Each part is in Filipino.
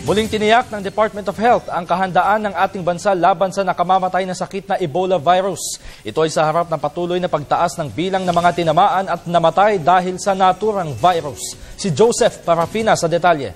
Muling tiniyak ng Department of Health ang kahandaan ng ating bansa laban sa nakamamatay na sakit na Ebola virus. Ito ay sa harap ng patuloy na pagtaas ng bilang ng mga tinamaan at namatay dahil sa naturang virus. Si Joseph Parafina sa detalye.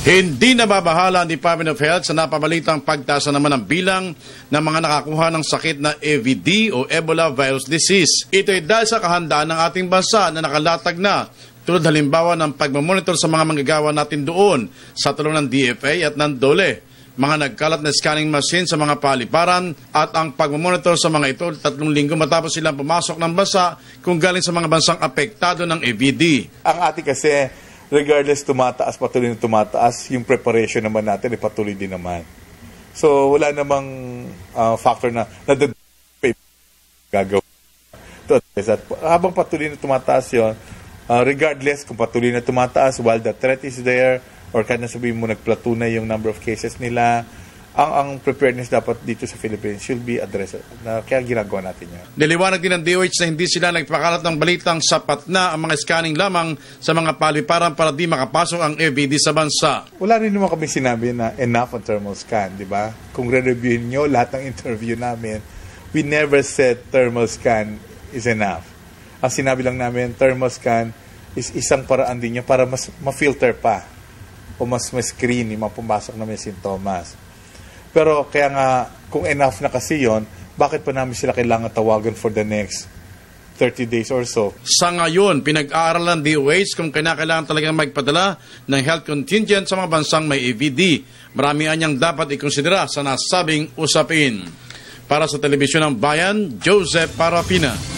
Hindi nababahala ang Department of Health sa napabalitang pagtaas naman ng bilang ng mga nakakuha ng sakit na EVD o Ebola virus disease. Ito ay dahil sa kahandaan ng ating bansa na nakalatag na, tulad halimbawa ng pagmamonitor sa mga manggagawa natin doon sa tulong ng DFA at ng DOLE, mga nagkalat na scanning machine sa mga paliparan at ang pagmamonitor sa mga ito 3 linggo matapos silang pumasok ng bansa kung galing sa mga bansang apektado ng EVD. Ang ating kasi, regardless tumataas, patuloy na tumataas, yung preparation naman natin ay patuloy din naman. So wala namang factor na gagawin. Habang patuloy na tumataas yun, regardless kung patuloy na tumataas while the threat is there or kahit na sabihin mo nagplateau na yung number of cases nila, ang preparedness dapat dito sa Philippines should be addressed. Kaya ginagawa natin yan. Niliwanag din ng DOH na hindi sila nagpakalat ng balitang sapat na ang mga scanning lamang sa mga paliparan para di makapasok ang EVD sa bansa. Wala rin naman kami sinabi na enough on thermal scan, di ba? Kung re-reviewin nyo lahat ng interview namin, we never said thermal scan is enough. Ang sinabi lang namin, thermal scan is isang paraan din niya para mas ma-filter pa o mas ma-screen yung mga pumasok na may sintomas. Pero kaya nga, kung enough na kasi yon, bakit pa namin sila kailangan tawagan for the next 30 days or so? Sa ngayon, pinag-aaralan ng DOH kung kailangan talagang magpadala ng health contingent sa mga bansang may EVD. Marami anyang dapat ikonsidera sa nasabing usapin. Para sa Telebisyon ng Bayan, Joseph Parafina.